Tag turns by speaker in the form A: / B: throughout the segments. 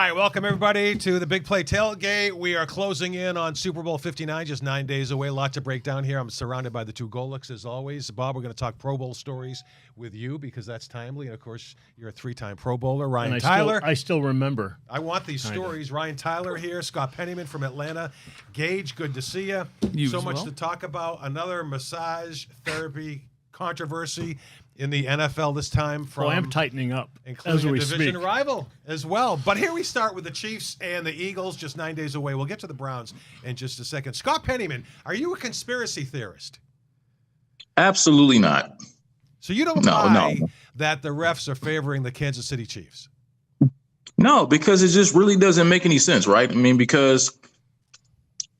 A: right, welcome everybody to the Big Play Tailgate. We are closing in on Super Bowl 59, just 9 days away. A lot to break down here. I'm surrounded by the two Golix as always. Bob, we're going to talk Pro Bowl stories with you because that's timely. And, of course, you're a three-time Pro Bowler. Ryan Tyler.
B: I still remember.
A: I want these stories. Ryan Tyler here, Scott Pennyman from Atlanta. Gage, good to see you. So much to talk about. Another massage therapy controversy in the NFL this time from
B: I'm tightening up
A: including
B: as we
A: a division
B: speak.
A: rival as well. But here we start with the Chiefs and the Eagles just 9 days away. We'll get to the Browns in just a second. Scott Pennyman, are you a conspiracy theorist?
C: Absolutely not.
A: So you don't buy that the refs are favoring the Kansas City Chiefs?
C: No, because it just really doesn't make any sense, right? I mean, because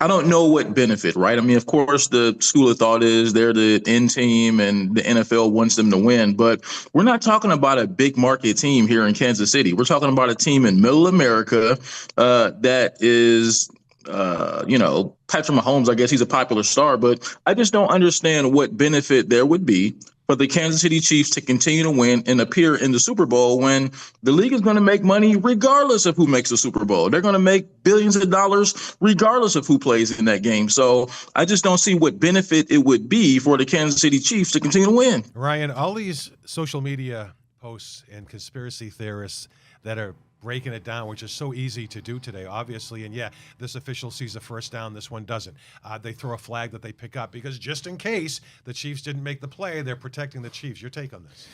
C: I don't know what benefit, right? I mean, of course, the school of thought is they're the end team and the NFL wants them to win. But we're not talking about a big market team here in Kansas City. We're talking about a team in middle America that is, Patrick Mahomes, I guess he's a popular star. But I just don't understand what benefit there would be for the Kansas City Chiefs to continue to win and appear in the Super Bowl when the league is going to make money regardless of who makes the Super Bowl. They're going to make billions of dollars regardless of who plays in that game. So I just don't see what benefit it would be for the Kansas City Chiefs to continue to win.
A: Ryan, all these social media posts and conspiracy theorists that are breaking it down, which is so easy to do today, obviously. And yeah, this official sees a first down, this one doesn't. They throw a flag that they pick up because just in case the Chiefs didn't make the play, they're protecting the Chiefs. Your take on this?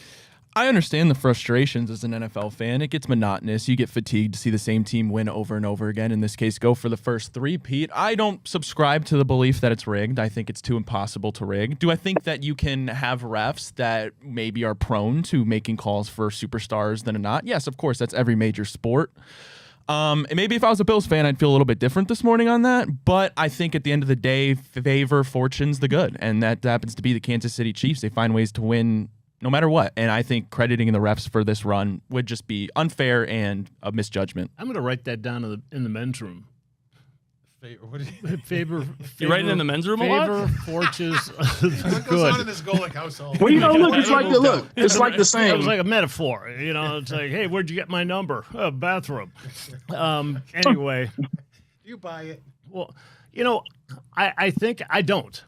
D: I understand the frustrations as an NFL fan. It gets monotonous. You get fatigued to see the same team win over and over again. In this case, go for the first three-peat. I don't subscribe to the belief that it's rigged. I think it's too impossible to rig. Do I think that you can have refs that maybe are prone to making calls for superstars than not? Yes, of course. That's every major sport. And maybe if I was a Bills fan, I'd feel a little bit different this morning on that. But I think at the end of the day, favor fortune's the good. And that happens to be the Kansas City Chiefs. They find ways to win no matter what. And I think crediting the refs for this run would just be unfair and a misjudgment.
B: I'm going to write that down in the men's room. Favor.
E: You're writing in the men's room a lot?
B: Favor fortunes.
A: What goes on in this Golic household?
C: Well, look, it's like the same.
B: It was like a metaphor. It's like, hey, where'd you get my number? Bathroom. Anyway.
A: Do you buy it?
B: Well, I think I don't.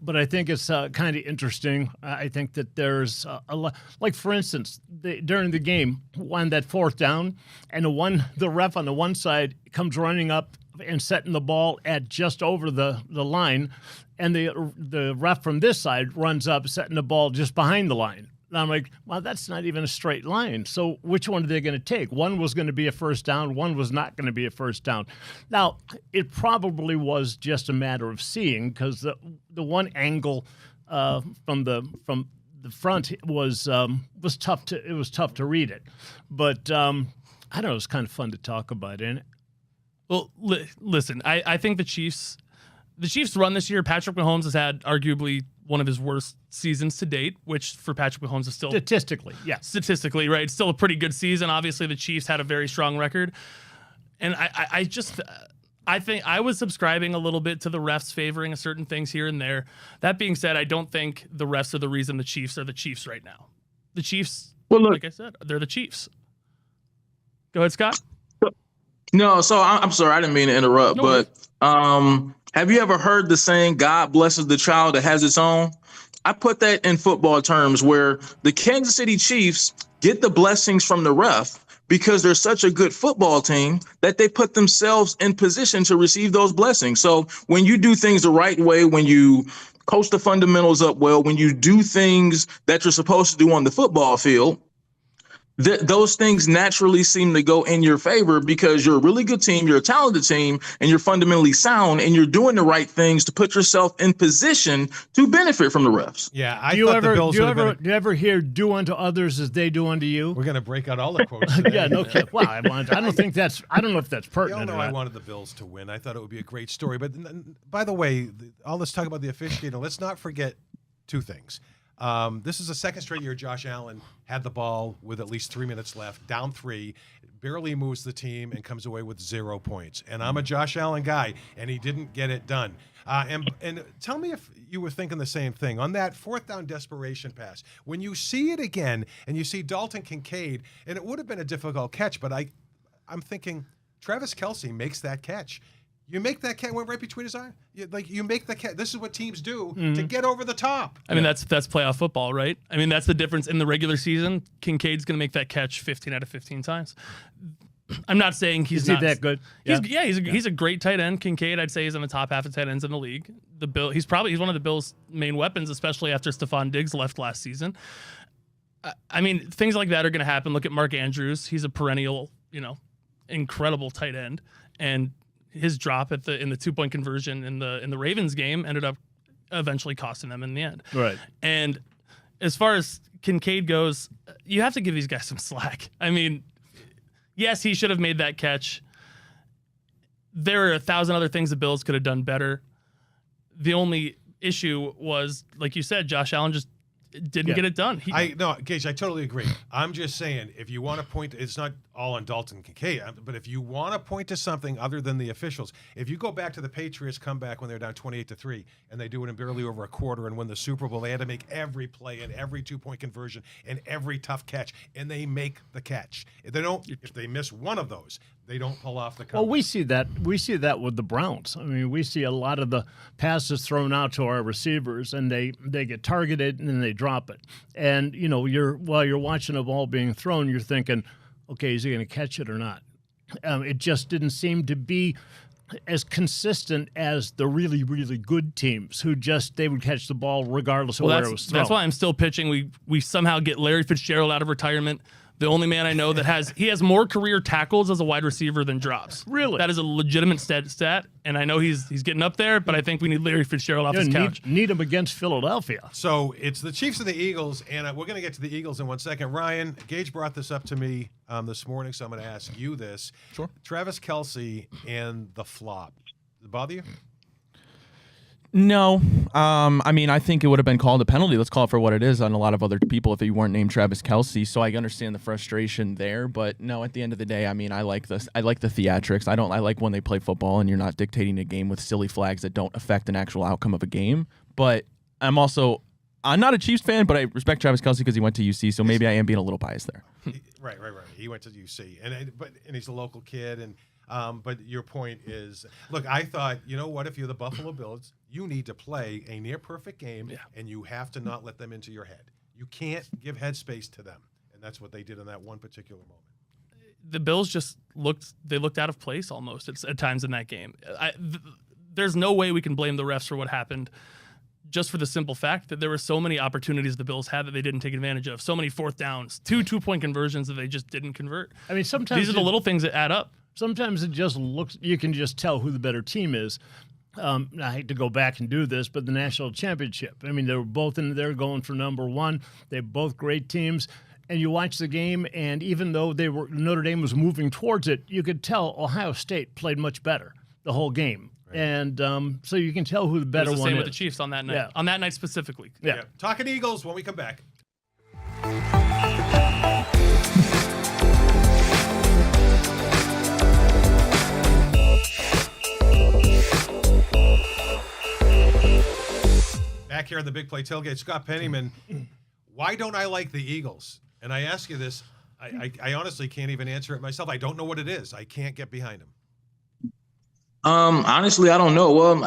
B: But I think it's kind of interesting. I think that there's a lot. Like, for instance, during the game, on that fourth down, and the ref on the one side comes running up and setting the ball at just over the line, and the ref from this side runs up, setting the ball just behind the line. And I'm like, well, that's not even a straight line. So which one are they going to take? One was going to be a first down. One was not going to be a first down. Now, it probably was just a matter of seeing, because the one angle from the front was tough to read it. But I don't know. It was kind of fun to talk about, isn't it?
E: Well, listen, I think the Chiefs run this year, Patrick Mahomes has had arguably one of his worst seasons to date, which for Patrick Mahomes is still
B: statistically,
E: right? It's still a pretty good season. Obviously, the Chiefs had a very strong record, and I think I was subscribing a little bit to the refs favoring certain things here and there. That being said, I don't think the refs are the reason the Chiefs are the Chiefs right now. The Chiefs, like I said, they're the Chiefs. Go ahead, Scott.
C: No, so I'm sorry, I didn't mean to interrupt, but have you ever heard the saying, God blesses the child that has its own? I put that in football terms, where the Kansas City Chiefs get the blessings from the ref because they're such a good football team that they put themselves in position to receive those blessings. So when you do things the right way, when you coach the fundamentals up well, when you do things that you're supposed to do on the football field, those things naturally seem to go in your favor because you're a really good team, you're a talented team, and you're fundamentally sound, and you're doing the right things to put yourself in position to benefit from the refs.
A: Yeah, I thought the Bills
B: do you ever hear "do unto others as they do unto you"?
A: We're going to break out all the quotes today.
B: Yeah, no kidding. Well, I don't know if that's pertinent.
A: You all know I wanted the Bills to win. I thought it would be a great story. But by the way, all this talk about the officiating, let's not forget two things. This is the second straight year Josh Allen had the ball with at least 3 minutes left, down 3, barely moves the team, and comes away with 0 points. And I'm a Josh Allen guy, and he didn't get it done. And tell me if you were thinking the same thing. On that fourth down desperation pass, when you see it again and you see Dalton Kincaid, and it would have been a difficult catch, but I'm thinking Travis Kelce makes that catch. You make that catch, went right between his eyes. You make the catch. This is what teams do to get over the top.
E: I mean, that's playoff football, right? I mean, that's the difference in the regular season. Kincaid's going to make that catch 15 out of 15 times. I'm not saying he's not
B: that good.
E: He's a great tight end. Kincaid, I'd say, is in the top half of tight ends in the league. He's one of the Bills' main weapons, especially after Stephon Diggs left last season. I mean, things like that are going to happen. Look at Mark Andrews. He's a perennial, incredible tight end, and his drop in the 2-point conversion in the Ravens game ended up eventually costing them in the end.
B: Right.
E: And as far as Kincaid goes, you have to give these guys some slack. I mean, yes, he should have made that catch. There are 1,000 other things the Bills could have done better. The only issue was, like you said, Josh Allen just didn't get it done.
A: Gage, I totally agree. I'm just saying, if you want to point, it's not all on Dalton Kincaid, but if you want to point to something other than the officials, if you go back to the Patriots comeback when they're down 28-3, and they do it in barely over a quarter and win the Super Bowl, they had to make every play and every 2-point conversion and every tough catch, and they make the catch. If they miss one of those, they don't pull off the comeback.
B: Well, we see that with the Browns. I mean, we see a lot of the passes thrown out to our receivers, and they get targeted and then they drop it. And while you're watching the ball being thrown, you're thinking, okay, is he going to catch it or not? It just didn't seem to be as consistent as the really, really good teams who they would catch the ball regardless of where it was thrown.
E: That's why I'm still pitching. We somehow get Larry Fitzgerald out of retirement. The only man I know that has more career tackles as a wide receiver than drops.
B: Really?
E: That is a legitimate stat, and I know he's getting up there, but I think we need Larry Fitzgerald off his couch.
B: Need him against Philadelphia.
A: So it's the Chiefs and the Eagles, and we're going to get to the Eagles in 1 second. Ryan, Gage brought this up to me this morning, so I'm going to ask you this.
D: Sure.
A: Travis Kelce and the flop. Does it bother you?
D: No. I mean, I think it would have been called a penalty. Let's call it for what it is on a lot of other people if you weren't named Travis Kelce. So I understand the frustration there. But no, at the end of the day, I mean, I like the theatrics. I like when they play football and you're not dictating a game with silly flags that don't affect an actual outcome of a game. But I'm not a Chiefs fan, but I respect Travis Kelce because he went to UC. So maybe I am being a little biased there.
A: Right. He went to UC, and he's a local kid, and but your point is, look, I thought, you know what? If you're the Buffalo Bills, you need to play a near perfect game, and you have to not let them into your head. You can't give headspace to them, and that's what they did in that one particular moment.
E: The Bills just looked out of place almost at times in that game. There's no way we can blame the refs for what happened, just for the simple fact that there were so many opportunities the Bills had that they didn't take advantage of. So many fourth downs, 2-point conversions that they just didn't convert. I mean, sometimes these are the little things that add up.
B: Sometimes it just looks, you can just tell who the better team is. I hate to go back and do this, but the national championship. I mean, they were both in there going for number one. They're both great teams. And you watch the game, and even though Notre Dame was moving towards it, you could tell Ohio State played much better the whole game. Right. And so you can tell who the better one is.
E: It was the same with the Chiefs on that night. Yeah. On that night specifically.
A: Yeah. Talking Eagles when we come back. Back here on the Big Play Tailgate, Scott Pennyman, why don't I like the Eagles? And I ask you this, I honestly can't even answer it myself. I don't know what it is. I can't get behind them.
C: Honestly, I don't know. Well,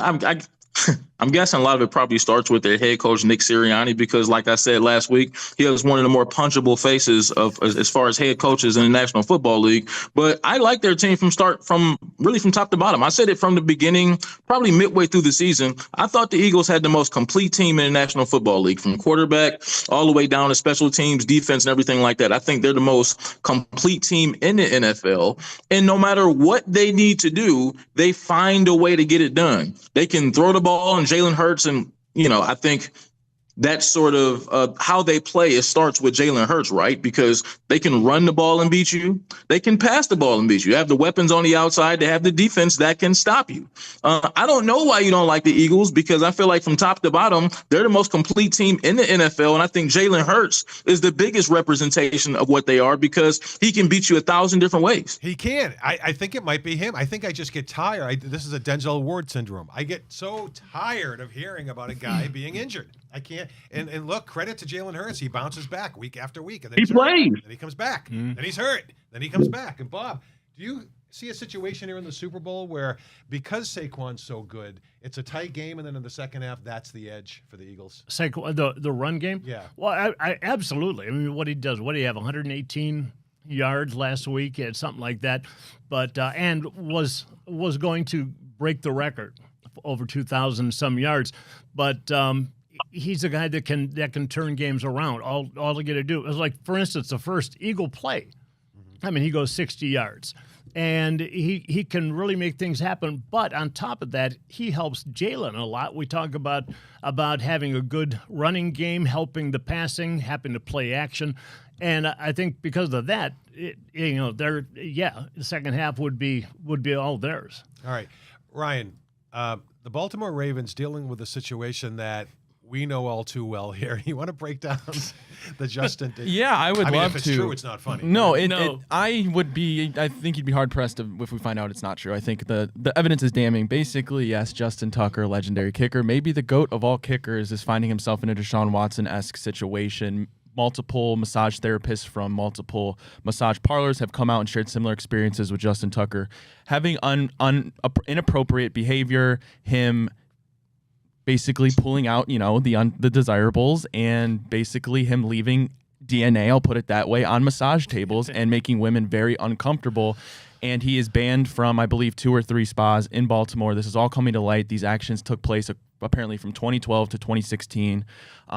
C: I'm guessing a lot of it probably starts with their head coach, Nick Sirianni, because like I said last week, he was one of the more punchable faces as far as head coaches in the National Football League. But I like their team from top to bottom. I said it from the beginning, probably midway through the season. I thought the Eagles had the most complete team in the National Football League, from quarterback all the way down to special teams, defense, and everything like that. I think they're the most complete team in the NFL. And no matter what they need to do, they find a way to get it done. They can throw the ball and Jalen Hurts, and I think that's sort of how they play. It starts with Jalen Hurts, right? Because they can run the ball and beat you. They can pass the ball and beat you. They have the weapons on the outside. They have the defense that can stop you. I don't know why you don't like the Eagles, because I feel like from top to bottom, they're the most complete team in the NFL. And I think Jalen Hurts is the biggest representation of what they are, because he can beat you 1,000 different ways.
A: He can. I think it might be him. I think I just get tired. This is a Denzel Ward syndrome. I get so tired of hearing about a guy being injured. I can't. And look, credit to Jalen Hurts. He bounces back week after week. And then
C: he plays.
A: Then he comes back. Then he's hurt. Then he comes back. And Bob, Do you see a situation here in the Super Bowl where, because Saquon's so good, it's a tight game, and then in the second half, that's the edge for the Eagles?
B: The run game?
A: Yeah.
B: Well, I absolutely. I mean, what he do you have, 118 yards last week, something like that, but and was going to break the record, over 2,000 some yards, but he's a guy that can turn games around. All they got to do is, like, for instance, the first Eagle play. I mean, he goes 60 yards, and he can really make things happen. But on top of that, he helps Jalen a lot. We talk about having a good running game, helping the passing, having to play action, and I think because of that, the second half would be all theirs.
A: All right, Ryan, the Baltimore Ravens dealing with a situation that we know all too well here. You want to break down the Justin?
D: Yeah, I would love
A: if it's
D: to.
A: true, it's not funny.
D: No, I think you'd be hard pressed if we find out it's not true. I think the evidence is damning. Basically, yes, Justin Tucker, legendary kicker, maybe the GOAT of all kickers, is finding himself in a Deshaun Watson-esque situation. Multiple massage therapists from multiple massage parlors have come out and shared similar experiences with Justin Tucker having inappropriate behavior, him basically pulling out, the desirables, and basically him leaving DNA, I'll put it that way, on massage tables and making women very uncomfortable. And he is banned from, I believe, 2 or 3 spas in Baltimore. This is all coming to light. These actions took place apparently from 2012 to 2016.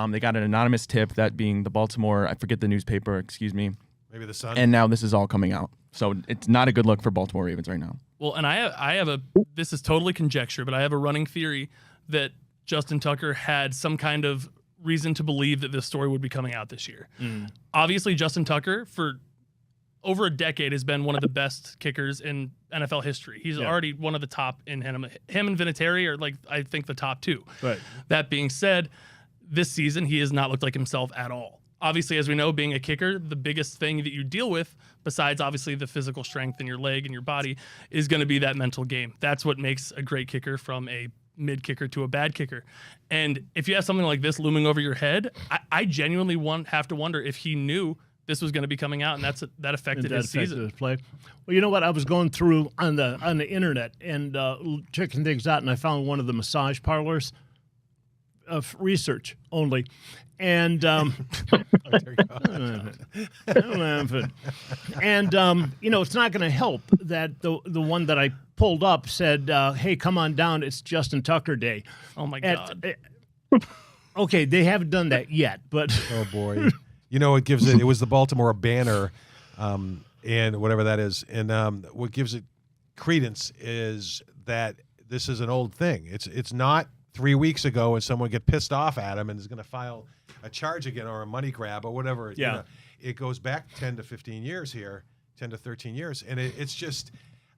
D: They got an anonymous tip, that being the Baltimore, I forget the newspaper, excuse me.
A: Maybe the Sun.
D: And now this is all coming out. So it's not a good look for Baltimore Ravens right now.
E: Well, and I have this is totally conjecture, but I have a running theory that Justin Tucker had some kind of reason to believe that this story would be coming out this year. Obviously, Justin Tucker, for over a decade, has been one of the best kickers in NFL history. He's already one of the top in him. Him and Vinatieri are, like, I think, the top 2.
B: Right.
E: That being said, this season he has not looked like himself at all. Obviously, as we know, being a kicker, the biggest thing that you deal with, besides obviously the physical strength in your leg and your body, is going to be that mental game. That's what makes a great kicker from a mid kicker to a bad kicker. And if you have something like this looming over your head, I genuinely have to wonder if he knew this was going to be coming out, and that affected his season.
B: His play. Well, you know what? I was going through on the internet and checking things out, and I found one of the massage parlors of research only, and it's not going to help that the one that I pulled up said, "Hey, come on down. It's Justin Tucker Day."
E: Oh my God.
B: Okay, they haven't done that yet, but
A: oh boy. It was the Baltimore Banner, and whatever that is. And what gives it credence is that this is an old thing. It's not 3 weeks ago and someone get pissed off at him and is going to file a charge again or a money grab or whatever.
B: Yeah.
A: It goes back 10 to 15 years here, 10 to 13 years. And it's just,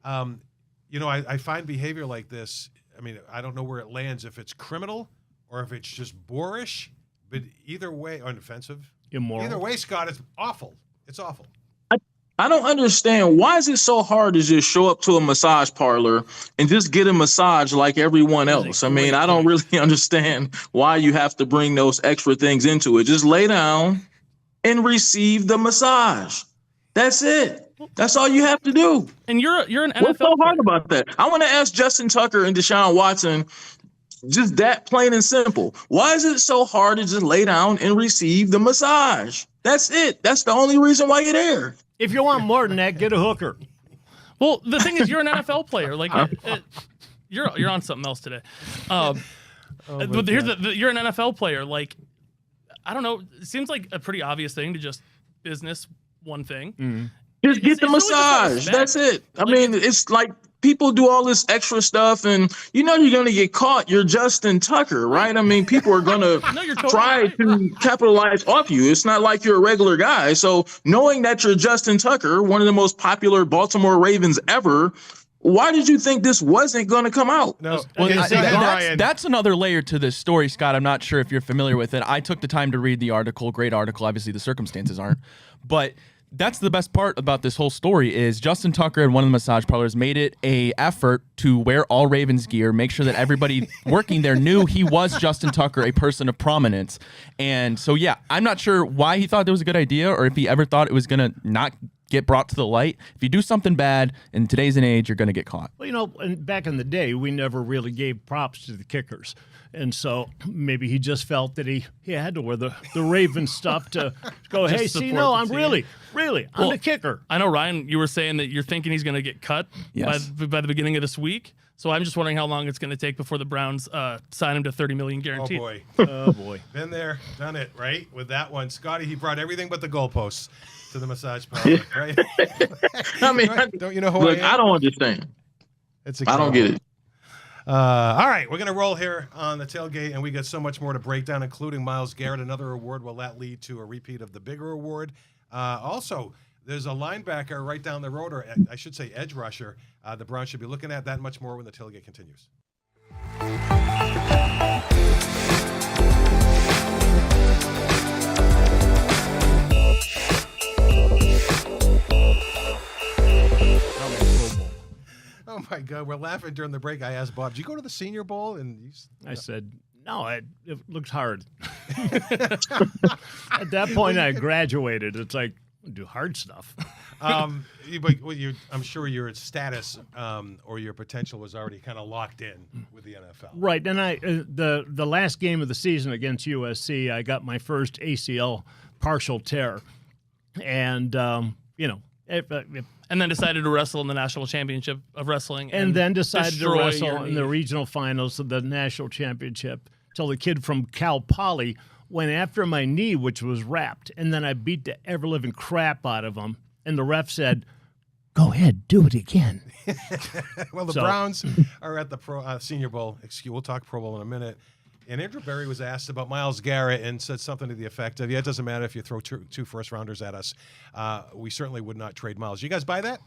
A: I find behavior like this, I mean, I don't know where it lands, if it's criminal or if it's just boorish, but either way, unoffensive.
B: Immoral.
A: Either way, Scott, it's awful. It's awful.
C: I don't understand. Why is it so hard to just show up to a massage parlor and just get a massage like everyone else? I mean, I don't really understand why you have to bring those extra things into it. Just lay down and receive the massage. That's it. That's all you have to do.
E: And you're an NFL
C: What's so hard
E: player.
C: about that? I want to ask Justin Tucker and Deshaun Watson, just that plain and simple. Why is it so hard to just lay down and receive the massage? That's it. That's the only reason why you're there.
B: If you want more than that, get a hooker.
E: Well, the thing is, you're an NFL player. Like, you're on something else today. But you're an NFL player. Like, I don't know. It seems like a pretty obvious thing to just business one thing.
B: Mm-hmm.
C: Just get the massage. That's it. I mean, it's like people do all this extra stuff, and you're going to get caught. You're Justin Tucker, right? I mean, people are going to try to capitalize off you. It's not like you're a regular guy. So knowing that you're Justin Tucker, one of the most popular Baltimore Ravens ever, why did you think this wasn't going to come out?
A: No,
D: that's another layer to this story, Scott. I'm not sure if you're familiar with it. I took the time to read the article. Great article. Obviously, the circumstances aren't. But that's the best part about this whole story is Justin Tucker and one of the massage parlors made it a effort to wear all Ravens gear, make sure that everybody working there knew he was Justin Tucker, a person of prominence. And so, yeah, I'm not sure why he thought that was a good idea or if he ever thought it was going to not get brought to the light. If you do something bad in today's and age, you're going to get caught.
B: Well, and back in the day, we never really gave props to the kickers. And so maybe he just felt that he had to wear the Raven stuff to go, hey, see, no, I'm really, I'm the kicker.
E: I know, Ryan, you were saying that you're thinking he's going to get cut by the beginning of this week. So I'm just wondering how long it's going to take before the Browns sign him to $30 million guaranteed.
A: Oh, boy.
B: Oh, boy.
A: Been there, done it, right? With that one. Scotty, he brought everything but the goalposts to the massage parlor, right?
C: I mean,
A: don't you know who
C: look,
A: I am?
C: I don't understand. I don't get it.
A: All right, we're going to roll here on the tailgate, and we got so much more to break down, including Myles Garrett, another award. Will that lead to a repeat of the bigger award? Also, there's a linebacker right down the road, or I should say edge rusher, the Browns should be looking at. That much more when the tailgate continues. Oh, my God. We're laughing during the break. I asked Bob, did you go to the Senior Bowl? And
B: I said, no, it looked hard. At that point, I graduated. It's like, do hard stuff.
A: But I'm sure your status or your potential was already kind of locked in with the NFL.
B: Right. And the last game of the season against USC, I got my first ACL partial tear. And,
E: and then decided to wrestle in the national championship of wrestling.
B: And then decided to
E: destroy
B: wrestle
E: your
B: in the
E: knee.
B: regional finals of the national championship till the kid from Cal Poly went after my knee, which was wrapped. And then I beat the ever-living crap out of him. And the ref said, go ahead, do it again.
A: Well, the Browns are at the Senior Bowl. We'll talk Pro Bowl in a minute. And Andrew Berry was asked about Myles Garrett and said something to the effect of, it doesn't matter if you throw two first-rounders at us. We certainly would not trade Myles. You guys buy that?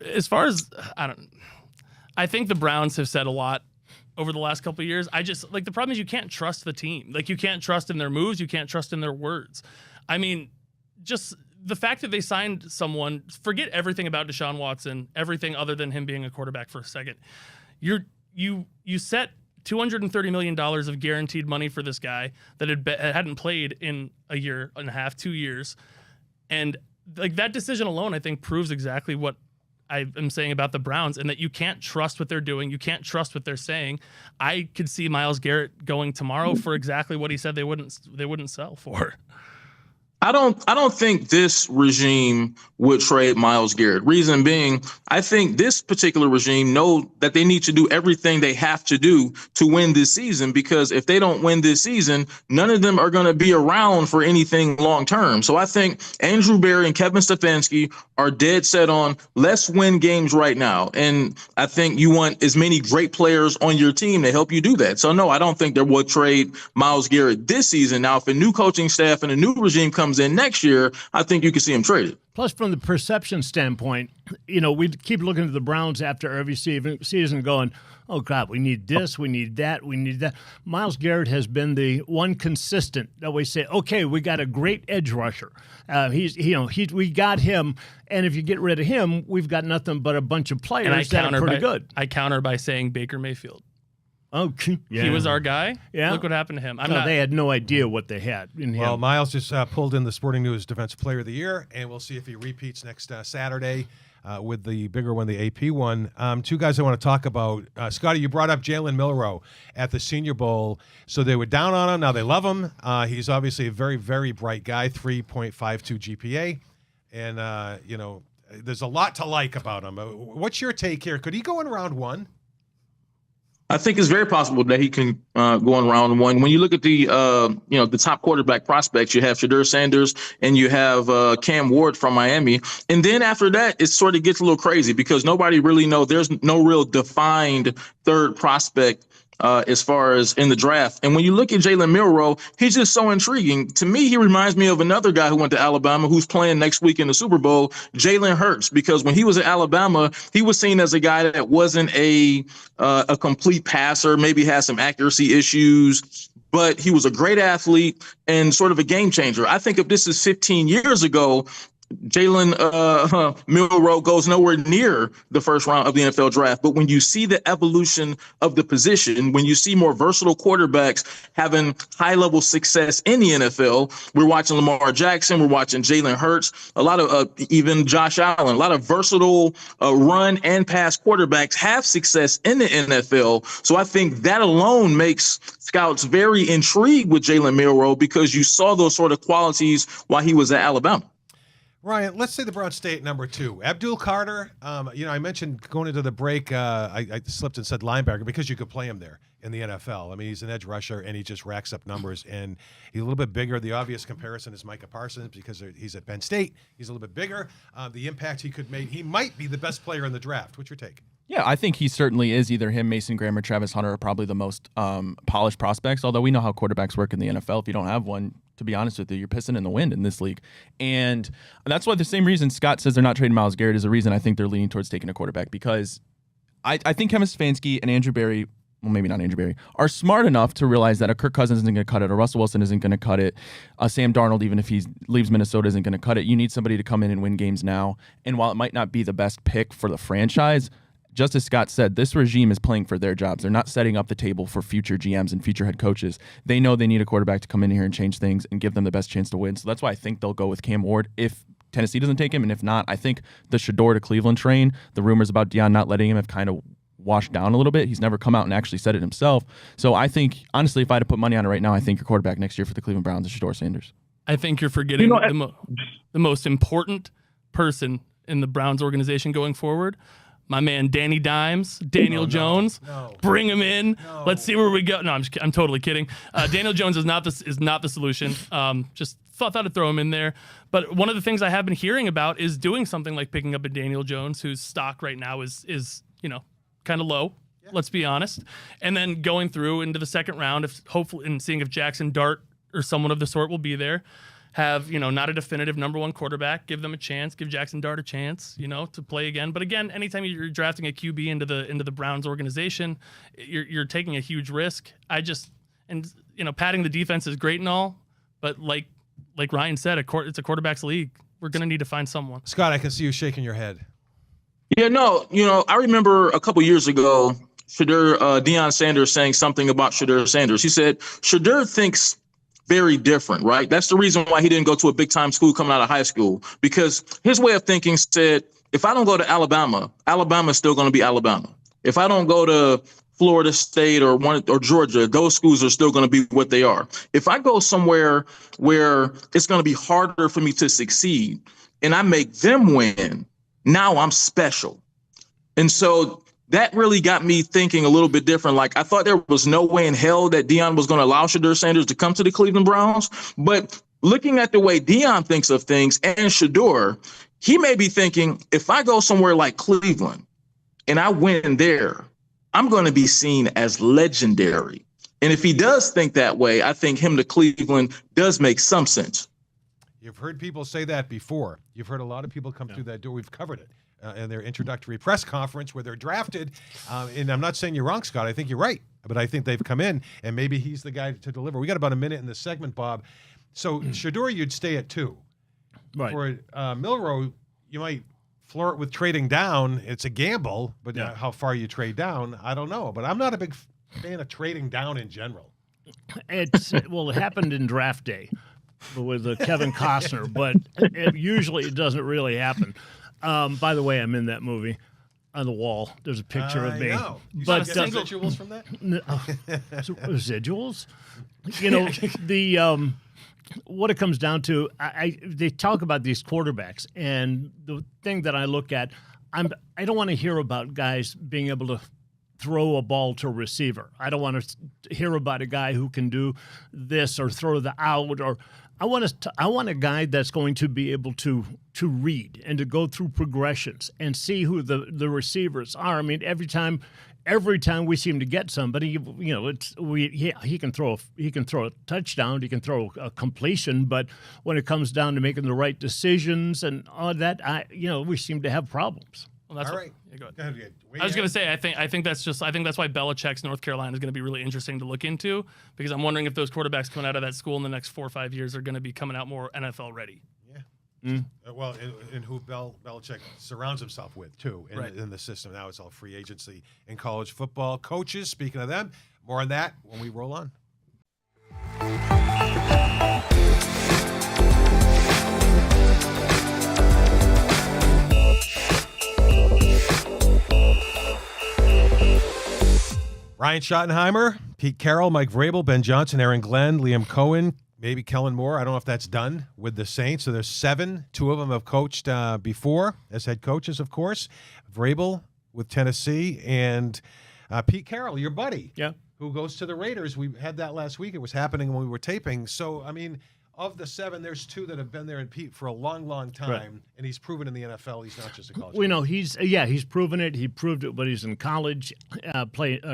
E: As far as, I think the Browns have said a lot over the last couple of years. The problem is you can't trust the team. Like, you can't trust in their moves. You can't trust in their words. I mean, just the fact that they signed someone, forget everything about Deshaun Watson, everything other than him being a quarterback for a second. You set $230 million of guaranteed money for this guy that hadn't played in a year and a half, 2 years. And like that decision alone, I think proves exactly what I am saying about the Browns, and that you can't trust what they're doing. You can't trust what they're saying. I could see Myles Garrett going tomorrow for exactly what he said they wouldn't sell for.
C: I don't think this regime would trade Myles Garrett. Reason being, I think this particular regime know that they need to do everything they have to do to win this season, because if they don't win this season, none of them are going to be around for anything long term. So I think Andrew Berry and Kevin Stefanski are dead set on let's win games right now. And I think you want as many great players on your team to help you do that. So no, I don't think they would trade Myles Garrett this season. Now, if a new coaching staff and a new regime comes in next year, I think you can see him traded.
B: Plus, from the perception standpoint, we keep looking at the Browns after every season going, oh, God, we need this, we need that, we need that. Myles Garrett has been the one consistent that we say, okay, we got a great edge rusher. We got him, and if you get rid of him, we've got nothing but a bunch of players that are pretty good.
E: I counter by saying Baker Mayfield.
B: Oh, yeah.
E: He was our guy.
B: Yeah.
E: Look what happened to him.
B: They had no idea what they had in him.
A: Well, Myles just pulled in the Sporting News Defensive Player of the Year, and we'll see if he repeats next Saturday with the bigger one, the AP one. Two guys I want to talk about. Scotty, you brought up Jalen Milroe at the Senior Bowl. So they were down on him. Now they love him. He's obviously a very, very bright guy, 3.52 GPA. And, there's a lot to like about him. What's your take here? Could he go in round one?
C: I think it's very possible that he can go in round one. When you look at the top quarterback prospects, you have Shedeur Sanders and you have Cam Ward from Miami. And then after that, it sort of gets a little crazy because nobody really knows. There's no real defined third prospect as far as in the draft. And when you look at Jalen Milroe, he's just so intriguing. To me, he reminds me of another guy who went to Alabama who's playing next week in the Super Bowl, Jalen Hurts, because when he was at Alabama, he was seen as a guy that wasn't a complete passer, maybe had some accuracy issues, but he was a great athlete and sort of a game changer. I think if this is 15 years ago, Jalen Milroe goes nowhere near the first round of the NFL draft. But when you see the evolution of the position, when you see more versatile quarterbacks having high-level success in the NFL, we're watching Lamar Jackson, we're watching Jalen Hurts, a lot of even Josh Allen, a lot of versatile run and pass quarterbacks have success in the NFL. So I think that alone makes scouts very intrigued with Jalen Milroe because you saw those sort of qualities while he was at Alabama.
A: Ryan, let's say the Browns stay at number 2. Abdul Carter, I mentioned going into the break, I slipped and said linebacker because you could play him there in the NFL. I mean, he's an edge rusher, and he just racks up numbers, and he's a little bit bigger. The obvious comparison is Micah Parsons because he's at Penn State. He's a little bit bigger. The impact he could make, he might be the best player in the draft. What's your take?
D: Yeah, I think he certainly is. Either him, Mason Graham, or Travis Hunter are probably the most polished prospects, although we know how quarterbacks work in the NFL. If you don't have one, to be honest with you, you're pissing in the wind in this league. And that's why the same reason Scott says they're not trading Myles Garrett is the reason I think they're leaning towards taking a quarterback, because I think Kevin Stefanski and Andrew Berry, well, maybe not Andrew Berry, are smart enough to realize that a Kirk Cousins isn't going to cut it, a Russell Wilson isn't going to cut it, a Sam Darnold, even if he leaves Minnesota, isn't going to cut it. You need somebody to come in and win games now. And while it might not be the best pick for the franchise, just as Scott said, this regime is playing for their jobs. They're not setting up the table for future GMs and future head coaches. They know they need a quarterback to come in here and change things and give them the best chance to win. So that's why I think they'll go with Cam Ward if Tennessee doesn't take him. And if not, I think the Shador to Cleveland train, the rumors about Deion not letting him have kind of washed down a little bit. He's never come out and actually said it himself. So I think, honestly, if I had to put money on it right now, I think your quarterback next year for the Cleveland Browns is Shador Sanders.
E: I think you're forgetting the most important person in the Browns organization going forward. My man Danny Dimes, Daniel Jones, bring him in. No. Let's see where we go. No, I'm totally kidding. Daniel Jones is not the solution. Just thought I'd throw him in there. But one of the things I have been hearing about is doing something like picking up a Daniel Jones, whose stock right now is kind of low. Yeah. Let's be honest. And then going through into the second round, and seeing if Jackson Dart or someone of the sort will be there. Have, not a definitive number 1 quarterback, give them a chance, give Jackson Dart a chance, to play again. But again, anytime you're drafting a QB into the Browns organization, you're taking a huge risk. Padding the defense is great and all, but like Ryan said, it's a quarterback's league. We're going to need to find someone.
A: Scott, I can see you shaking your head.
C: Yeah, no, I remember a couple years ago, Deion Sanders saying something about Shedeur Sanders. He said, Shedeur thinks very different, right? That's the reason why he didn't go to a big time school coming out of high school, because his way of thinking said, if I don't go to Alabama, Alabama's still going to be Alabama. If I don't go to Florida State or Georgia, those schools are still going to be what they are. If I go somewhere where it's going to be harder for me to succeed and I make them win, now I'm special. And so that really got me thinking a little bit different. Like, I thought there was no way in hell that Deion was going to allow Shedeur Sanders to come to the Cleveland Browns. But looking at the way Deion thinks of things and Shedeur, he may be thinking, if I go somewhere like Cleveland and I win there, I'm going to be seen as legendary. And if he does think that way, I think him to Cleveland does make some sense.
A: You've heard people say that before. You've heard a lot of people come through that door. We've covered it. In their introductory press conference where they're drafted. And I'm not saying you're wrong, Scott. I think you're right. But I think they've come in, and maybe he's the guy to deliver. We got about a minute in this segment, Bob. So Shedeur, you'd stay at 2.
B: Right.
A: For Milroe, you might flirt with trading down. It's a gamble, but how far you trade down, I don't know. But I'm not a big fan of trading down in general.
B: It happened in draft day with Kevin Costner, but usually it doesn't really happen. By the way, I'm in that movie. On the wall, there's a picture of me.
A: Know. You
B: but
A: saw residuals from that?
B: Residuals? What it comes down to, they talk about these quarterbacks, and the thing that I look at, I don't want to hear about guys being able to throw a ball to a receiver. I don't want to hear about a guy who can do this or throw the out, or I want a guy that's going to be able to read and to go through progressions and see who the receivers are. I mean, every time we seem to get somebody, he can throw a touchdown, he can throw a completion, but when it comes down to making the right decisions and all that, we seem to have problems.
E: Well, that's
A: all right.
E: Go ahead. I was going to say, I think that's why Belichick's North Carolina is going to be really interesting to look into, because I'm wondering if those quarterbacks coming out of that school in the next 4 or 5 years are going to be coming out more NFL ready.
A: Yeah. Well, and who Belichick surrounds himself with, too,
E: Right.
A: in the system. Now it's all free agency in college football. Coaches, speaking of them, more on that when we roll on. Ryan Schottenheimer, Pete Carroll, Mike Vrabel, Ben Johnson, Aaron Glenn, Liam Cohen, maybe Kellen Moore. I don't know if that's done with the Saints. So there's 7. 2 of them have coached before as head coaches, of course. Vrabel with Tennessee and Pete Carroll, your buddy, who goes to the Raiders. We had that last week. It was happening when we were taping. So, I mean, of the 7, there's 2 that have been there in Pete for a long, long time,
B: Right.
A: and he's proven in the NFL he's not just a college.
B: We know he's proven it. He proved it when he's in college,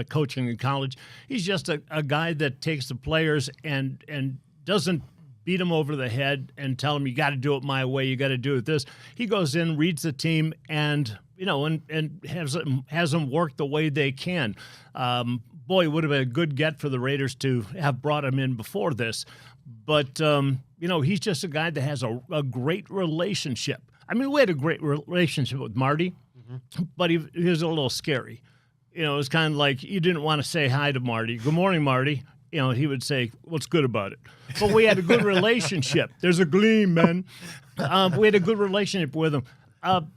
B: coaching in college. He's just a guy that takes the players and doesn't beat them over the head and tell them you got to do it my way, you got to do it this. He goes in, reads the team, and has them work the way they can. Boy, it would have been a good get for the Raiders to have brought him in before this. But, he's just a guy that has a great relationship. I mean, we had a great relationship with Marty, but he was a little scary. It was kind of like you didn't want to say hi to Marty. Good morning, Marty. He would say, what's good about it? But we had a good relationship. There's a gleam, man. We had a good relationship with him.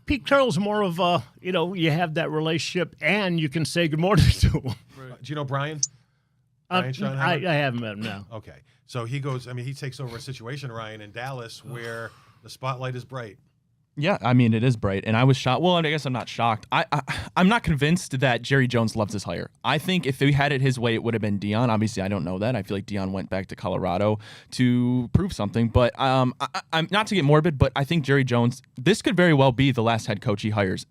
B: Pete Carroll's more of you have that relationship and you can say good morning to him.
A: Do you know Brian? Brian Schottenheimer?
B: I haven't met him now.
A: Okay. So he goes, he takes over a situation, Ryan, in Dallas where the spotlight is bright.
D: Yeah, I mean, it is bright. And I was shocked. Well, I guess I'm not shocked. I'm not convinced that Jerry Jones loves his hire. I think if he had it his way, it would have been Dion. Obviously, I don't know that. I feel like Dion went back to Colorado to prove something. But I'm not to get morbid, but I think Jerry Jones, this could very well be the last head coach he hires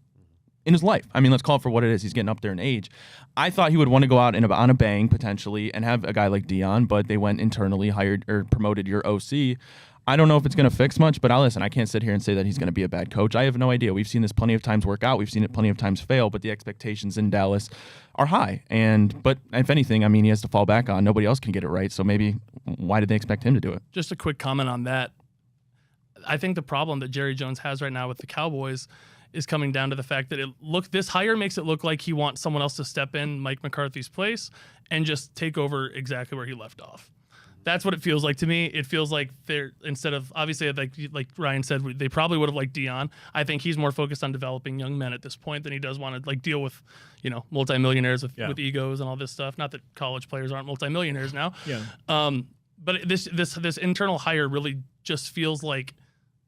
D: in his life. I mean, let's call it for what it is. He's getting up there in age. I thought he would want to go out on a bang, potentially, and have a guy like Dion, but they went internally, hired or promoted your OC. I don't know if it's going to fix much, but listen, I can't sit here and say that he's going to be a bad coach. I have no idea. We've seen this plenty of times work out. We've seen it plenty of times fail, but the expectations in Dallas are high. But if anything, he has to fall back on. Nobody else can get it right, so maybe why did they expect him to do it?
E: Just a quick comment on that. I think the problem that Jerry Jones has right now with the Cowboys is coming down to the fact that this hire makes it look like he wants someone else to step in Mike McCarthy's place and just take over exactly where he left off. That's what it feels like to me. It feels like they're, instead of, obviously, like Ryan said, they probably would have liked Dion. I think he's more focused on developing young men at this point than he does want to deal with, multimillionaires with egos and all this stuff. Not that college players aren't multimillionaires now.
B: Yeah.
E: But this internal hire really just feels like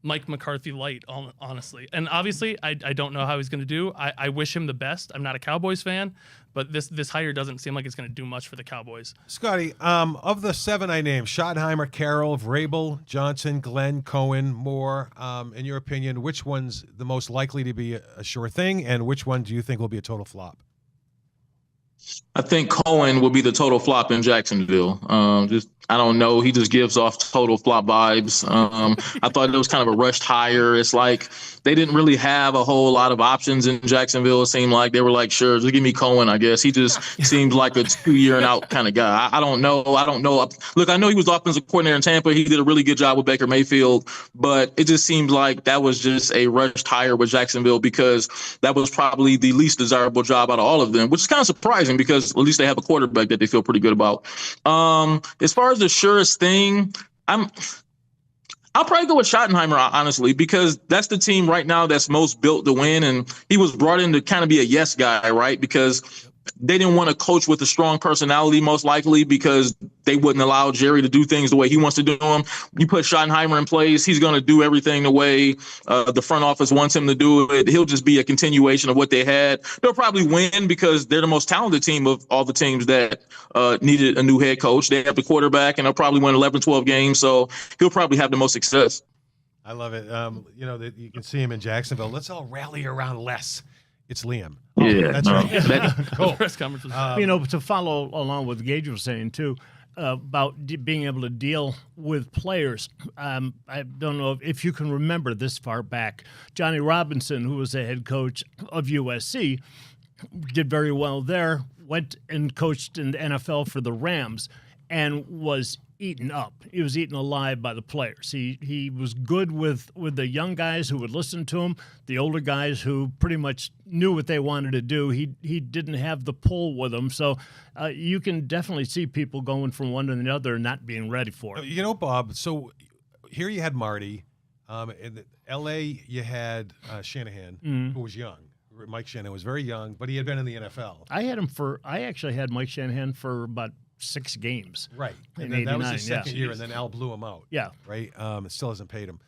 E: Mike McCarthy light, honestly. And obviously, I don't know how he's going to do. I wish him the best. I'm not a Cowboys fan, but this hire doesn't seem like it's going to do much for the Cowboys.
A: Scotty, of the 7 I named, Schottenheimer, Carroll, Vrabel, Johnson, Glenn, Cohen, Moore, in your opinion, which one's the most likely to be a sure thing, and which one do you think will be a total flop?
C: I think Cohen will be the total flop in Jacksonville. I don't know. He just gives off total flop vibes. I thought it was kind of a rushed hire. It's like they didn't really have a whole lot of options in Jacksonville. It seemed like they were like, sure, just give me Cohen, I guess. He just seemed like a 2-year and out kind of guy. I don't know. Look, I know he was offensive coordinator in Tampa. He did a really good job with Baker Mayfield, but it just seemed like that was just a rushed hire with Jacksonville because that was probably the least desirable job out of all of them, which is kind of surprising because at least they have a quarterback that they feel pretty good about. As far as the surest thing, I'll probably go with Schottenheimer, honestly, because that's the team right now that's most built to win. And he was brought in to kind of be a yes guy, right? Because they didn't want to coach with a strong personality, most likely, because they wouldn't allow Jerry to do things the way he wants to do them. You put Schottenheimer in place, he's going to do everything the way the front office wants him to do it. He'll just be a continuation of what they had. They'll probably win because they're the most talented team of all the teams that needed a new head coach. They have the quarterback, and they'll probably win 11, 12 games, so he'll probably have the most success.
A: I love it. You can see him in Jacksonville. Let's all rally around Les. It's Liam.
C: Yeah,
A: that's right.
E: Cool. Press conference was
B: to follow along with Gage was saying too about being able to deal with players. I don't know if you can remember this far back. Johnny Robinson, who was the head coach of USC, did very well there. Went and coached in the NFL for the Rams, and was eaten up. He was eaten alive by the players. He was good with the young guys who would listen to him, the older guys who pretty much knew what they wanted to do. He didn't have the pull with them. So you can definitely see people going from one to the other and not being ready for it.
A: You know, Bob, so here you had Marty. In L.A., you had Shanahan, who was young. Mike Shanahan was very young, but he had been in the NFL.
B: I actually had Mike Shanahan for about 6 games.
A: Right. And
B: In
A: then that was
B: 89,
A: his second year, and then Al blew him out.
B: Yeah.
A: Right? It still hasn't paid him.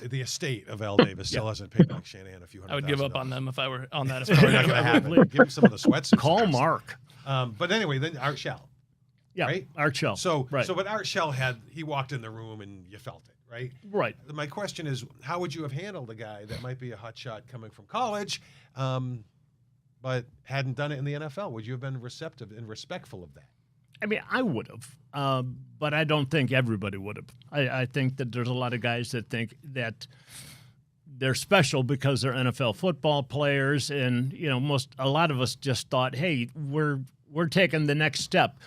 A: The estate of Al Davis still hasn't paid Mike Shanahan a few $100,000.
E: I would give up on them if I were on that.
A: Probably not going to happen. Give him some of the sweats.
B: Call Mark.
A: But anyway, then Art Shell.
B: Yeah,
A: Right?
B: Art Shell.
A: So,
B: right.
A: but Art Shell he walked in the room and you felt it, right?
B: Right.
A: My question is, how would you have handled a guy that might be a hot shot coming from college, but hadn't done it in the NFL? Would you have been receptive and respectful of that?
B: I mean, I would have, but I don't think everybody would have. I think that there's a lot of guys that think that they're special because they're NFL football players, and a lot of us just thought, hey, we're taking the next step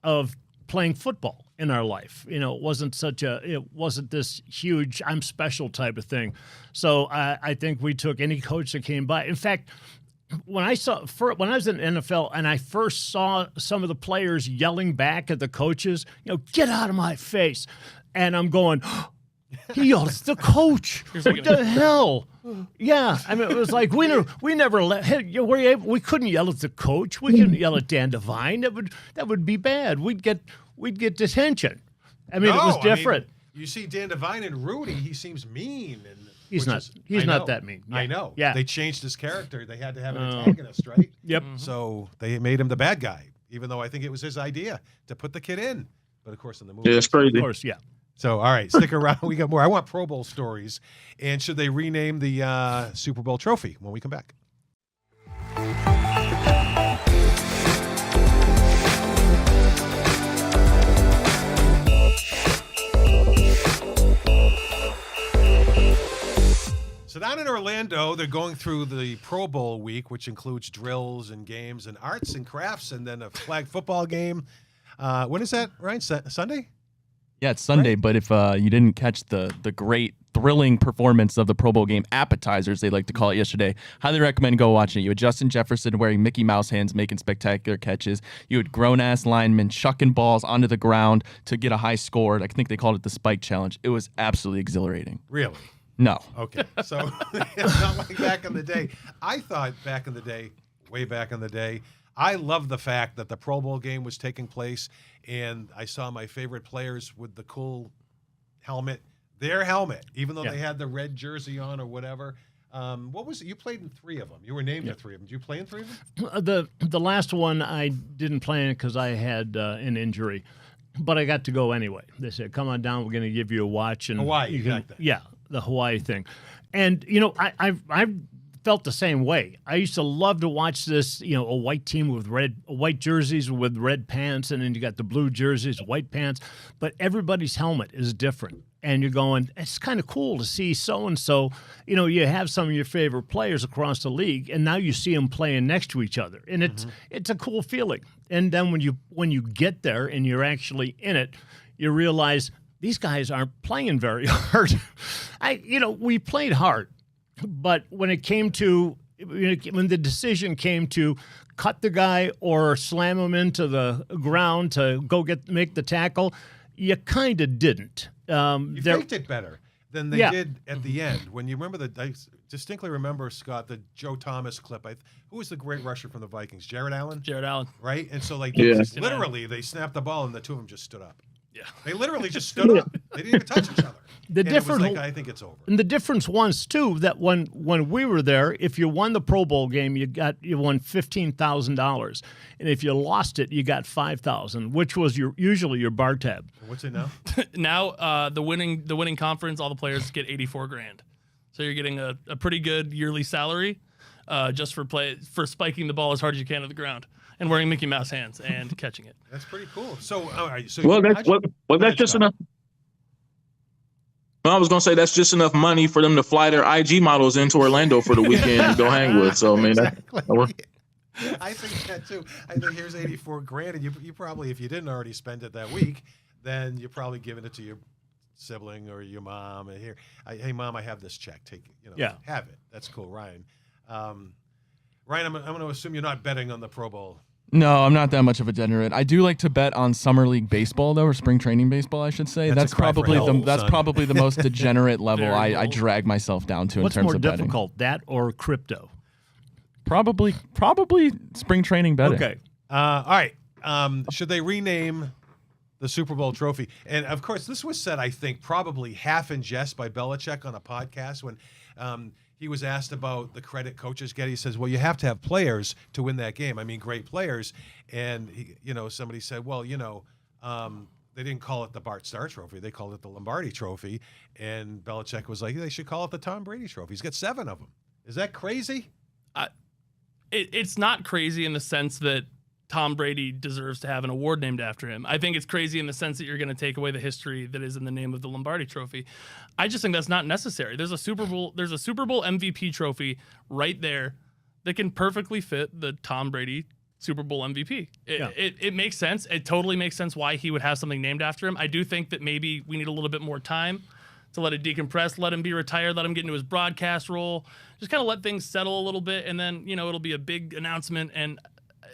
B: of playing football in our life. It wasn't this huge I'm special type of thing. So I think we took any coach that came by. In fact, when I was in the NFL and I first saw some of the players yelling back at the coaches, get out of my face, and I'm going, he yelled, it's the coach. What the hell? Yeah, I mean, it was like we couldn't yell at the coach. We couldn't yell at Dan Devine. That would be bad. We'd get detention. I mean, it was different.
A: You see Dan Devine and Rudy, he seems mean and.
B: He's not that mean. Yeah.
A: I know.
B: Yeah.
A: They changed his character. They had to have an antagonist, right?
B: Yep.
A: So they made him the bad guy, even though I think it was his idea to put the kid in. But of course, in the movie,
C: Yeah, it's crazy.
B: Of course, yeah.
A: So all right, stick around. We got more. I want Pro Bowl stories. And should they rename the Super Bowl trophy when we come back? So down in Orlando, they're going through the Pro Bowl week, which includes drills and games and arts and crafts, and then a flag football game. When is that, Ryan? Sunday?
D: Yeah, it's Sunday, right? But if you didn't catch the great, thrilling performance of the Pro Bowl game appetizers, they like to call it yesterday, highly recommend go watching it. You had Justin Jefferson wearing Mickey Mouse hands, making spectacular catches. You had grown-ass linemen chucking balls onto the ground to get a high score. I think they called it the Spike Challenge. It was absolutely exhilarating.
A: Really?
D: No.
A: Okay. So it's not like back in the day. I thought back in the day, way back in the day, I loved the fact that the Pro Bowl game was taking place, and I saw my favorite players with the cool helmet, their helmet, even though they had the red jersey on or whatever. What was it? You played in 3 of them. You were named in 3 of them. Did you play in 3 of them?
B: The last one I didn't play in because I had an injury, but I got to go anyway. They said, "Come on down. We're going to give you a watch." And
A: Hawaii, like that.
B: Yeah, the Hawaii thing. And I felt the same way. I used to love to watch this. A white team with white jerseys with red pants, and then you got the blue jerseys, white pants. But everybody's helmet is different. And you're going, it's kind of cool to see so-and-so. You have some of your favorite players across the league, and now you see them playing next to each other. And it's a cool feeling. And then when you get there and you're actually in it, you realize these guys aren't playing very hard. We played hard. But when it came to when the decision came to cut the guy or slam him into the ground to go make the tackle, you kind of didn't.
A: You faked it better than they did at the end. When you remember I distinctly remember, Scott, the Joe Thomas clip. Who was the great rusher from the Vikings? Jared Allen?
E: Jared Allen.
A: Right? And so, literally, they snapped the ball, and the two of them just stood up.
E: Yeah.
A: They literally just stood up. They didn't even touch each other. I think it's over.
B: And the difference was, too, that when we were there, if you won the Pro Bowl game, you won $15,000. And if you lost it, you got $5,000, which was usually your bar tab.
A: What's it now?
E: Now, the winning conference, all the players get $84,000. So you're getting a pretty good yearly salary just for spiking the ball as hard as you can to the ground and wearing Mickey Mouse hands and catching it.
A: That's pretty cool. So, all right. So
C: that's just enough. Well, I was going to say that's just enough money for them to fly their IG models into Orlando for the weekend and go hang with. So, I mean,
A: exactly. I think that too. I think here's $84,000, and you probably, if you didn't already spend it that week, then you're probably giving it to your sibling or your mom. And here, hey, Mom, I have this check. Take it. Have it. That's cool, Ryan. Ryan, I'm going to assume you're not betting on the Pro Bowl.
D: No, I'm not that much of a degenerate. I do like to bet on summer league baseball, though, or spring training baseball, I should say. That's probably the most degenerate level I drag myself down to in terms of betting.
B: What's more difficult, that or crypto?
D: Probably spring training betting.
B: Okay.
A: All right. Should they rename the Super Bowl trophy? And of course, this was said, I think, probably half in jest by Belichick on a podcast when he was asked about the credit coaches get. He says, well, you have to have players to win that game. I mean, great players. And, somebody said, well, they didn't call it the Bart Starr Trophy. They called it the Lombardi Trophy. And Belichick was like, they should call it the Tom Brady Trophy. He's got 7 of them. Is that crazy?
E: It's not crazy in the sense that Tom Brady deserves to have an award named after him. I think it's crazy in the sense that you're going to take away the history that is in the name of the Lombardi Trophy. I just think that's not necessary. There's a Super Bowl MVP trophy right there that can perfectly fit the Tom Brady Super Bowl MVP. It makes sense. It totally makes sense why he would have something named after him. I do think that maybe we need a little bit more time to let it decompress, let him be retired, let him get into his broadcast role, just kind of let things settle a little bit, and then, it'll be a big announcement. And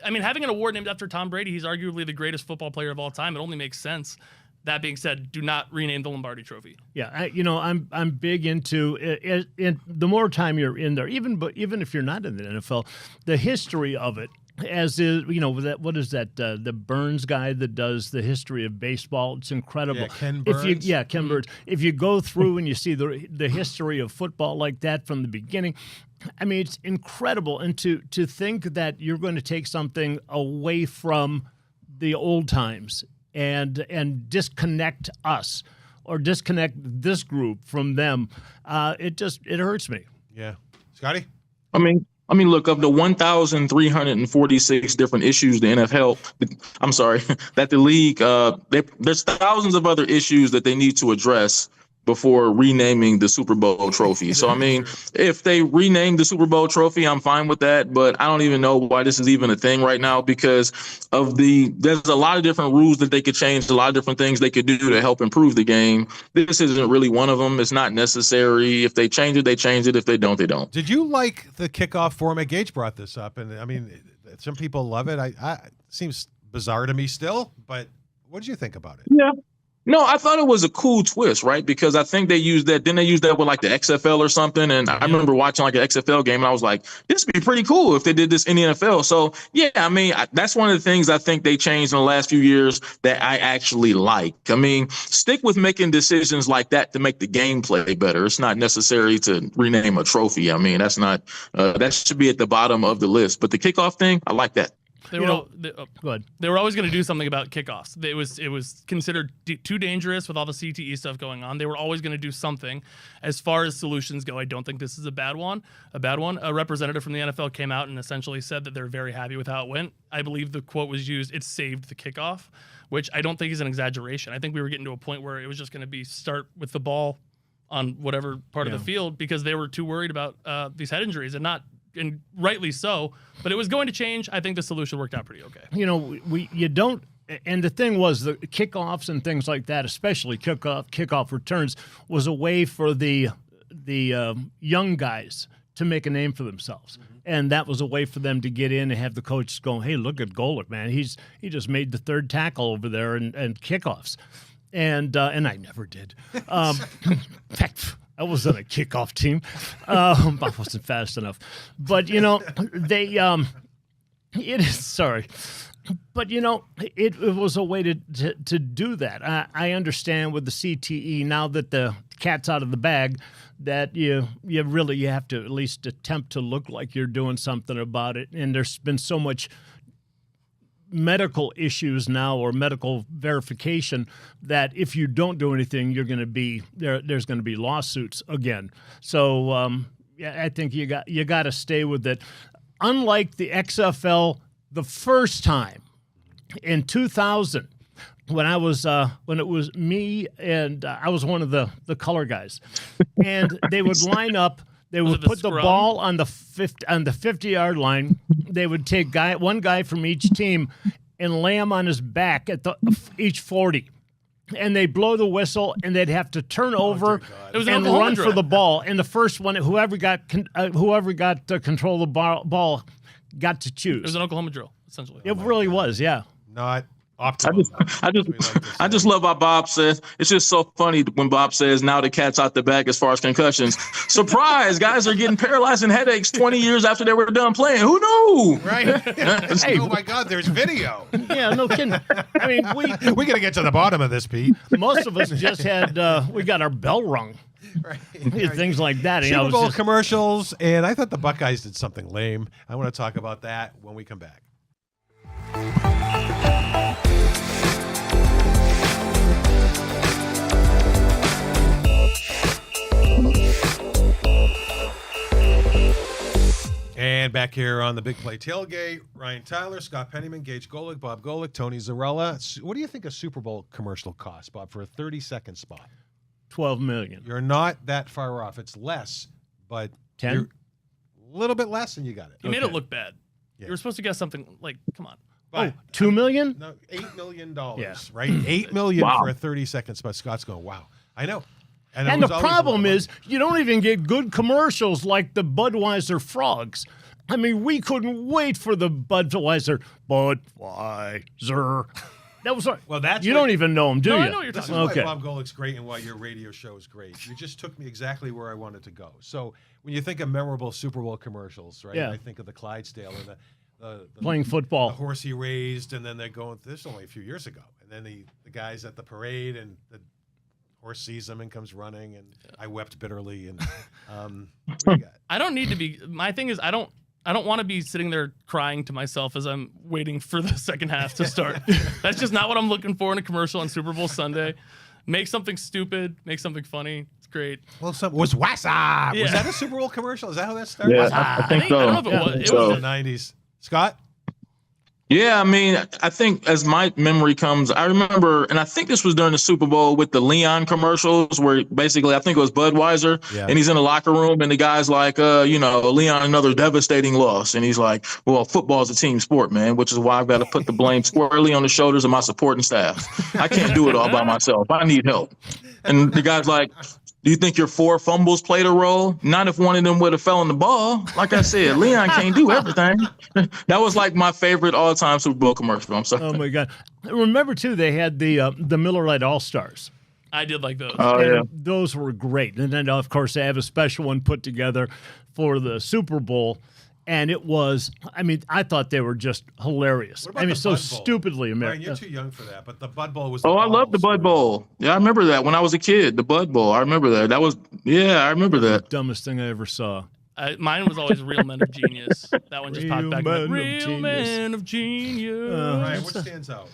E: I mean, having an award named after Tom Brady, he's arguably the greatest football player of all time. It only makes sense. That being said, do not rename the Lombardi Trophy.
B: Yeah, I'm big into it. The more time you're in there, even if you're not in the NFL, the history of it, as is, what is that? The Burns guy that does the history of baseball. It's incredible.
A: Yeah, Ken Burns.
B: Ken Burns. If you go through and you see the history of football like that from the beginning, I mean, it's incredible. And to think that you're going to take something away from the old times and disconnect us or disconnect this group from them, it hurts me.
A: Yeah. Scotty?
C: I mean, look, of the 1,346 different issues that the league, there's thousands of other issues that they need to address before renaming the Super Bowl trophy. So, I mean, if they rename the Super Bowl trophy, I'm fine with that. But I don't even know why this is even a thing right now because there's a lot of different rules that they could change, a lot of different things they could do to help improve the game. This isn't really one of them. It's not necessary. If they change it, they change it. If they don't, they don't.
A: Did you like the kickoff format? Gage brought this up. And, I mean, some people love it. It seems bizarre to me still. But what did you think about it?
C: Yeah. No, I thought it was a cool twist, right? Because I think they used that. Didn't they use that with like the XFL or something? And I remember watching like an XFL game and I was like, this would be pretty cool if they did this in the NFL. So, yeah, I mean, that's one of the things I think they changed in the last few years that I actually like. I mean, stick with making decisions like that to make the gameplay better. It's not necessary to rename a trophy. I mean, that's not that should be at the bottom of the list. But the kickoff thing, I like that.
E: They were always going to do something about kickoffs. It was considered too dangerous with all the CTE stuff going on. They were always going to do something. As far as solutions go, I don't think this is a bad one. A representative from the NFL came out and essentially said that they're very happy with how it went. I believe the quote was used, "It saved the kickoff," which I don't think is an exaggeration. I think we were getting to a point where it was just going to be start with the ball on whatever part of the field because they were too worried about these head injuries and rightly so, but it was going to change. I think the solution worked out pretty okay.
B: You don't, and the thing was the kickoffs and things like that, especially kickoff returns, was a way for the young guys to make a name for themselves. Mm-hmm. And that was a way for them to get in and have the coach go, hey, look at Golick, man. He just made the third tackle over there and kickoffs. And I never did. In fact, I was on a kickoff team. I wasn't fast enough. But, they it is sorry. But, it was a way to do that. I understand with the CTE, now that the cat's out of the bag, that you have to at least attempt to look like you're doing something about it. And there's been so much medical issues now or medical verification that if you don't do anything, you're going to be there's going to be lawsuits again. So I think you got to stay with it. Unlike the XFL, the first time in 2000, when it was me and I was one of the color guys, and they would line up. They would put the ball on the 50-yard line. They would take one guy from each team and lay him on his back at each 40. and they'd blow the whistle, and they'd have to turn over
A: God.
E: It was an
B: and
E: Oklahoma
B: run
E: drill.
B: for the ball. And the first one, whoever got control of the ball got to choose.
E: It was an Oklahoma drill, essentially.
B: It really was, yeah.
A: Not optimal.
C: I just love how Bob says it's just so funny when Bob says now the cat's out the bag as far as concussions. Surprise, guys are getting paralyzed and headaches 20 years after they were done playing. Who knew?
A: Right. Oh my God, there's video.
B: Yeah, no kidding. I mean,
A: We got to get to the bottom of this, Pete.
B: most of us just had we got our bell rung.
A: Right.
B: Things like that. You know,
A: Super
B: it
A: Bowl
B: was just-
A: commercials, and I thought the Buckeyes did something lame. I want to talk about that when we come back. And back here on the Big Play Tailgate, Ryan Tyler, Scott Pennyman, Gage Golick, Bob Golick, Tony Zarella. What do you think a Super Bowl commercial costs, Bob, for a 30-second spot?
B: $12 million.
A: You're not that far off. It's less, but
B: 10?
A: you're a little bit less, and you got it.
E: You made it look bad.
A: Yeah.
E: You were supposed to guess something like, come on.
A: But,
B: $2 million?
A: no, $8 million,
B: Yeah.
A: right? $8 million
C: Wow.
A: for a 30-second spot. Scott's going, wow. I know. it
B: And the
A: was always a lot
B: problem
A: of
B: is, you don't even get good commercials like the Budweiser frogs. I mean, we couldn't wait for the Budweiser. That was
A: Well, that's
B: you
A: what-
B: don't even know them, do
E: No,
B: you?
E: I know what you're
A: This is
E: talking
B: Okay.
A: why Bob Golick's great and why your radio show is great. You just took me exactly where I wanted to go. So when you think of memorable Super Bowl commercials, right?
B: Yeah.
A: I think of the Clydesdale and the
B: Playing football.
A: the horse he raised, and then they're going. This is only a few years ago, and then the guys at the parade, and the horse sees him and comes running, and I wept bitterly. And what do you got?
E: I don't need to be. My thing is, I don't want to be sitting there crying to myself as I'm waiting for the second half to start. That's just not what I'm looking for in a commercial on Super Bowl Sunday. Make something stupid, make something funny. It's great.
A: Well, was Wassa?
E: Yeah.
A: Was that a Super Bowl commercial? Is that how that started?
C: Yeah,
A: Wassa.
C: I think so.
E: I don't know if it was. It
C: So-
E: was
A: in the 90s. Scott?
C: Yeah, I mean, I think as my memory comes, I remember, and I think this was during the Super Bowl with the Leon commercials, where basically I think it was Budweiser,
A: Yeah.
C: and he's in the locker room, and the guy's like, Leon, another devastating loss, and he's like, well, football is a team sport, man, which is why I've got to put the blame squarely on the shoulders of my supporting staff. I can't do it all by myself. I need help. And the guy's like, do you think your 4 fumbles played a role? Not if one of them would have fell on the ball. Like I said, Leon can't do everything. That was like my favorite all-time Super Bowl commercial. I'm sorry.
B: Oh my God! Remember too, they had the Miller Lite All Stars.
E: I did like those.
C: Oh, yeah.
B: Those were great. And then of course they have a special one put together for the Super Bowl, and it was. I mean, I thought they were just hilarious.
A: What about
B: I mean,
A: the
B: so
A: Bud Bowl?
B: stupidly
A: Ryan,
B: American.
A: you're too young for that, but the Bud Bowl was.
C: Oh, I love the Bud Bowl. Yeah, I remember that when I was a kid. The Bud Bowl. I remember that. I remember that.
B: Dumbest thing I ever saw.
E: Mine was always Real Men of Genius. That one just
B: Real
E: popped back.
B: Men of
E: Real
B: Genius.
E: Men of Genius.
A: Ryan, what stands out?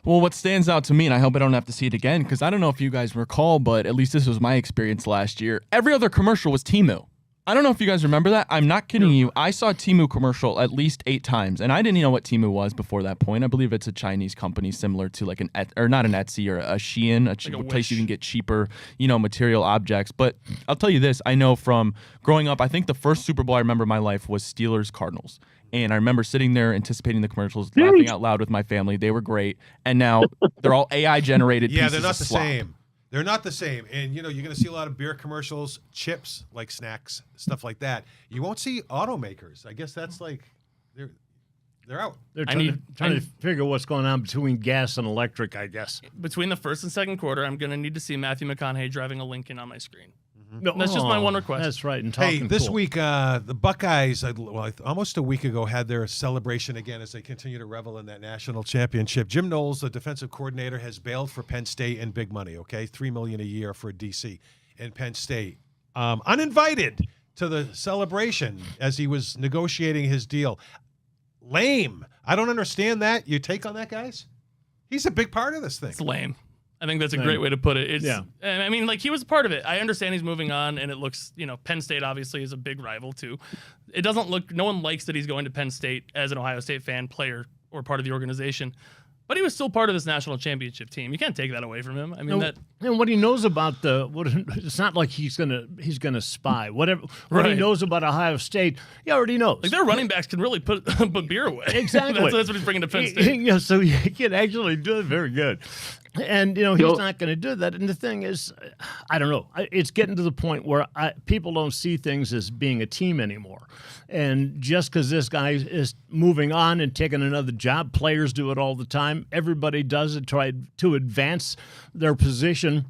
D: Well, what stands out to me, and I hope I don't have to see it again, because I don't know if you guys recall, but at least this was my experience last year. Every other commercial was Temu. I don't know if you guys remember that. I'm not kidding you. I saw a Temu commercial at least 8 times, and I didn't know what Temu was before that point. I believe it's a Chinese company similar to like or not an Etsy or a Shein, a place you
E: Wish.
D: can get cheaper, material objects. But I'll tell you this: I know from growing up, I think the first Super Bowl I remember in my life was Steelers Cardinals. And I remember sitting there anticipating the commercials, laughing out loud with my family. They were great. And now they're all AI generated.
A: Yeah,
D: pieces
A: they're not
D: of
A: the
D: slop.
A: same. They're not the same. And, you're going to see a lot of beer commercials, chips, like snacks, stuff like that. You won't see automakers. I guess that's like, they're out.
B: They're
E: I
B: trying,
E: need-
B: to, trying
E: I
B: to figure what's going on between gas and electric, I guess.
E: Between the first and second quarter, I'm going to need to see Matthew McConaughey driving a Lincoln on my screen.
B: No,
E: That's just my one request.
B: That's right. And
A: Hey,
B: talking
A: this
B: cool.
A: week, the Buckeyes, almost a week ago, had their celebration again as they continue to revel in that national championship. Jim Knowles, the defensive coordinator, has bailed for Penn State in big money, okay? $3 million a year for DC and Penn State. Uninvited to the celebration as he was negotiating his deal. Lame. I don't understand that. You take on that, guys? He's a big part of this thing.
E: It's lame. I think that's a great way to put it. It's,
B: Yeah.
E: I mean, like, he was a part of it. I understand he's moving on, and it looks, Penn State obviously is a big rival too. It doesn't look, no one likes that he's going to Penn State as an Ohio State fan, player, or part of the organization. But he was still part of this national championship team. You can't take that away from him. I mean,
B: And what he knows about it's not like he's gonna spy. What he
E: Right.
B: knows about Ohio State, he already knows.
E: like, their running backs can really put beer away.
B: Exactly.
E: that's what he's bringing to Penn State.
B: Yeah, so he can actually do it very good. And, he's not going to do that. And the thing is, I don't know. It's getting to the point where people don't see things as being a team anymore. And just because this guy is moving on and taking another job, players do it all the time. Everybody does it, try to advance their position.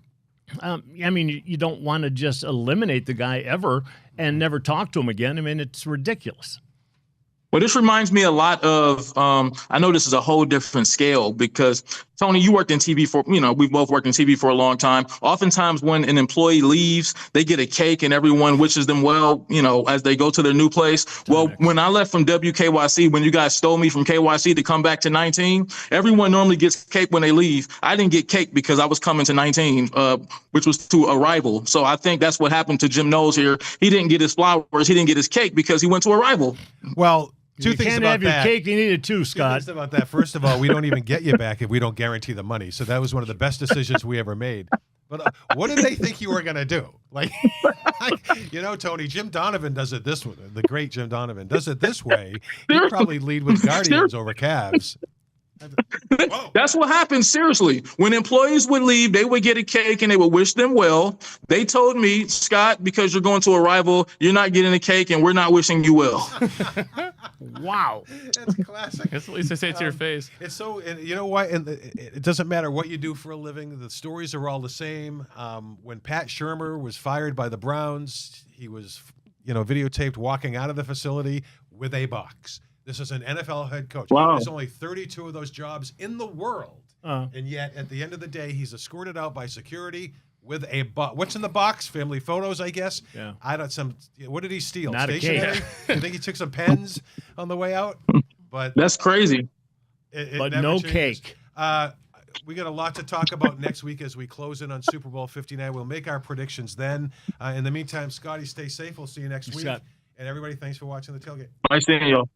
B: You don't want to just eliminate the guy ever and never talk to him again. It's ridiculous.
C: Well, this reminds me a lot of, I know this is a whole different scale because, Tony, you worked in TV for, we've both worked in TV for a long time. Oftentimes when an employee leaves, they get a cake and everyone wishes them well, as they go to their new place. Well, when I left from WKYC, when you guys stole me from KYC to come back to 19, everyone normally gets cake when they leave. I didn't get cake because I was coming to 19, which was to a rival. So I think that's what happened to Jim Knowles here. He didn't get his flowers. He didn't get his cake because he went to a rival.
A: Well, Two
B: you
A: things
B: can't
A: about
B: have your
A: that.
B: cake, you need it too, Scott.
A: Two things about that. First of all, we don't even get you back if we don't guarantee the money. So that was one of the best decisions we ever made. But what did they think you were going to do? Tony, Jim Donovan does it this way. The great Jim Donovan does it this way. He'd probably lead with Guardians over Cavs.
C: That's what happened. Seriously, when employees would leave, they would get a cake and they would wish them well. They told me, Scott, because you're going to a rival, you're not getting a cake and we're not wishing you well.
B: Wow.
A: That's classic.
E: At least they say it to your face.
A: It's so, and you know what? And it doesn't matter what you do for a living. The stories are all the same. When Pat Shurmur was fired by the Browns, he was, videotaped walking out of the facility with a box. This is an NFL head coach.
C: Wow.
A: There's only 32 of those jobs in the world. And yet, at the end of the day, he's escorted out by security with a box. What's in the box? Family photos, I guess.
B: Yeah.
A: What did he steal?
B: Not a
A: Stationery?
B: cake.
A: You think he took some pens on the way out? But
C: that's crazy.
A: It
B: but
A: never
B: no
A: changes.
B: cake.
A: We got a lot to talk about next week as we close in on Super Bowl 59. We'll make our predictions then. In the meantime, Scotty, stay safe. We'll see you next week.
B: Scott.
A: And everybody, thanks for watching The Tailgate.
C: Nice seeing y'all.